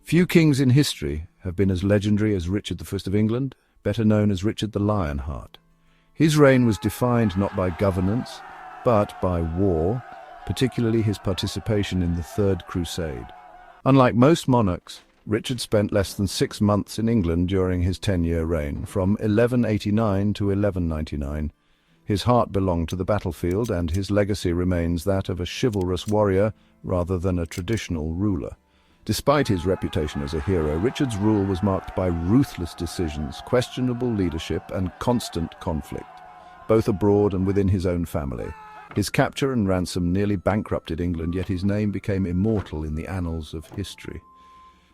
Few kings in history have been as legendary as Richard I of England, better known as Richard the Lionheart. His reign was defined not by governance, but by war, particularly his participation in the Third Crusade. Unlike most monarchs, Richard spent less than 6 months in England during his 10-year reign, from 1189 to 1199. His heart belonged to the battlefield, and his legacy remains that of a chivalrous warrior rather than a traditional ruler. Despite his reputation as a hero, Richard's rule was marked by ruthless decisions, questionable leadership, and constant conflict, both abroad and within his own family. His capture and ransom nearly bankrupted England, yet his name became immortal in the annals of history.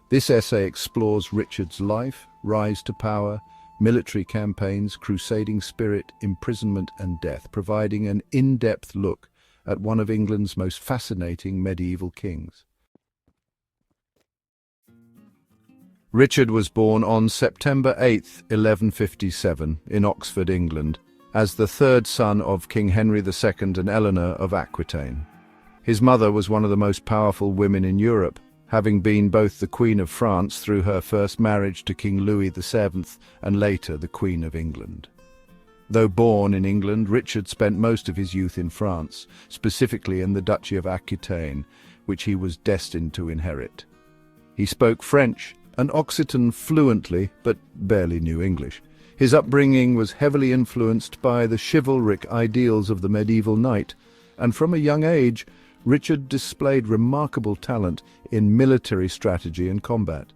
This essay explores Richard's life, rise to power, military campaigns, crusading spirit, imprisonment, and death, providing an in-depth look at one of England's most fascinating medieval kings. Richard was born on September 8, 1157, in Oxford, England, as the third son of King Henry II and Eleanor of Aquitaine. His mother was one of the most powerful women in Europe, having been both the Queen of France through her first marriage to King Louis VII and later the Queen of England. Though born in England, Richard spent most of his youth in France, specifically in the Duchy of Aquitaine, which he was destined to inherit. He spoke French and Occitan fluently, but barely knew English. His upbringing was heavily influenced by the chivalric ideals of the medieval knight, and from a young age, Richard displayed remarkable talent in military strategy and combat.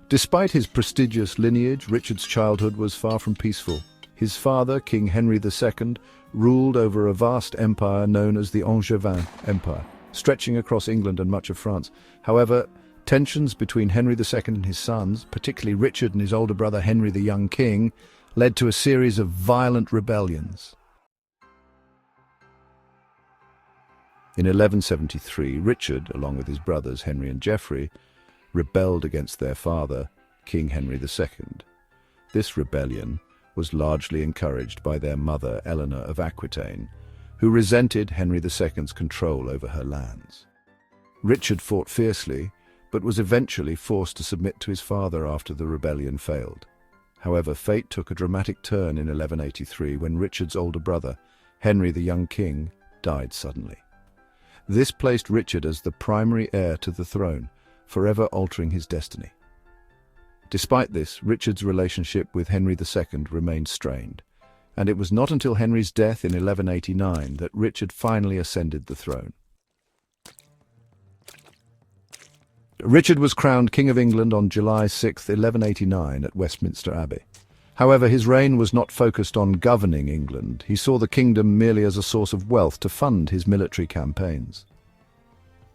Despite his prestigious lineage, Richard's childhood was far from peaceful. His father, King Henry II, ruled over a vast empire known as the Angevin Empire, stretching across England and much of France. However, tensions between Henry II and his sons, particularly Richard and his older brother Henry the Young King, led to a series of violent rebellions. In 1173, Richard, along with his brothers Henry and Geoffrey, rebelled against their father, King Henry II. This rebellion was largely encouraged by their mother, Eleanor of Aquitaine, who resented Henry II's control over her lands. Richard fought fiercely, but was eventually forced to submit to his father after the rebellion failed. However, fate took a dramatic turn in 1183 when Richard's older brother, Henry the Young King, died suddenly. This placed Richard as the primary heir to the throne, forever altering his destiny. Despite this, Richard's relationship with Henry II remained strained, and it was not until Henry's death in 1189 that Richard finally ascended the throne. Richard was crowned King of England on July 6, 1189 at Westminster Abbey. However, his reign was not focused on governing England. He saw the kingdom merely as a source of wealth to fund his military campaigns.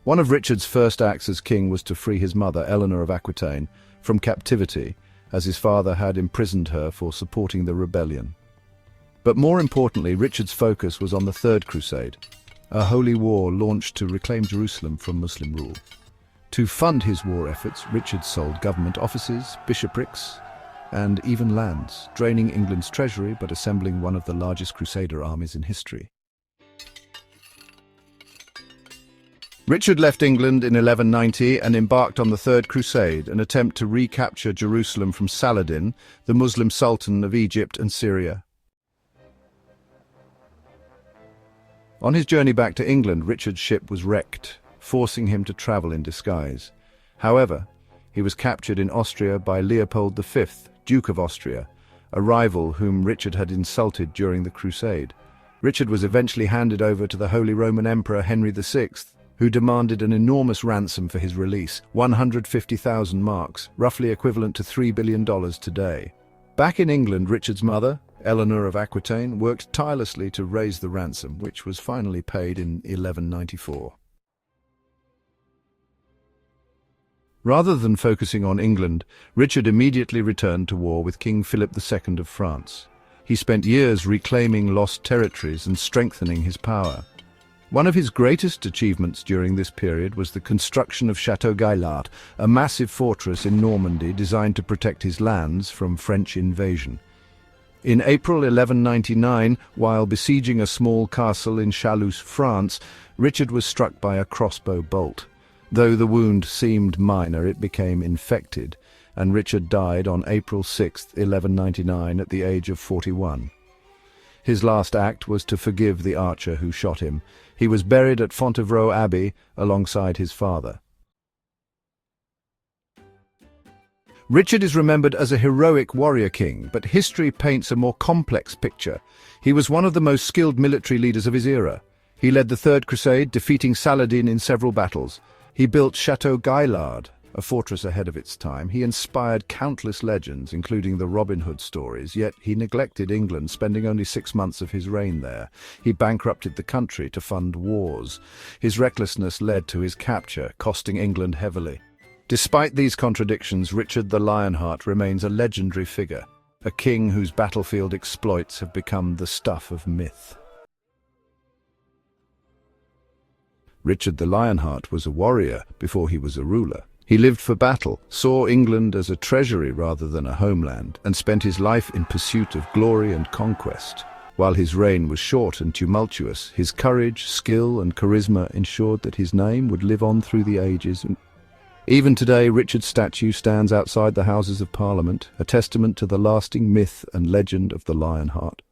One of Richard's first acts as king was to free his mother, Eleanor of Aquitaine, from captivity, as his father had imprisoned her for supporting the rebellion. But more importantly, Richard's focus was on the Third Crusade, a holy war launched to reclaim Jerusalem from Muslim rule. To fund his war efforts, Richard sold government offices, bishoprics, and even lands, draining England's treasury but assembling one of the largest crusader armies in history. Richard left England in 1190 and embarked on the Third Crusade, an attempt to recapture Jerusalem from Saladin, the Muslim Sultan of Egypt and Syria. On his journey back to England, Richard's ship was wrecked, forcing him to travel in disguise. However, he was captured in Austria by Leopold V, Duke of Austria, a rival whom Richard had insulted during the Crusade. Richard was eventually handed over to the Holy Roman Emperor Henry VI, who demanded an enormous ransom for his release, 150,000 marks, roughly equivalent to $3 billion today. Back in England, Richard's mother, Eleanor of Aquitaine, worked tirelessly to raise the ransom, which was finally paid in 1194. Rather than focusing on England, Richard immediately returned to war with King Philip II of France. He spent years reclaiming lost territories and strengthening his power. One of his greatest achievements during this period was the construction of Château Gaillard, a massive fortress in Normandy designed to protect his lands from French invasion. In April 1199, while besieging a small castle in Chalus, France, Richard was struck by a crossbow bolt. Though the wound seemed minor, it became infected, and Richard died on April 6, 1199, at the age of 41. His last act was to forgive the archer who shot him. He was buried at Fontevraud Abbey alongside his father. Richard is remembered as a heroic warrior king, but history paints a more complex picture. He was one of the most skilled military leaders of his era. He led the Third Crusade, defeating Saladin in several battles. He built Chateau Gaillard, a fortress ahead of its time. He inspired countless legends, including the Robin Hood stories, yet he neglected England, spending only 6 months of his reign there. He bankrupted the country to fund wars. His recklessness led to his capture, costing England heavily. Despite these contradictions, Richard the Lionheart remains a legendary figure, a king whose battlefield exploits have become the stuff of myth. Richard the Lionheart was a warrior before he was a ruler. He lived for battle, saw England as a treasury rather than a homeland, and spent his life in pursuit of glory and conquest. While his reign was short and tumultuous, his courage, skill, and charisma ensured that his name would live on through the ages. Even today, Richard's statue stands outside the Houses of Parliament, a testament to the lasting myth and legend of the Lionheart.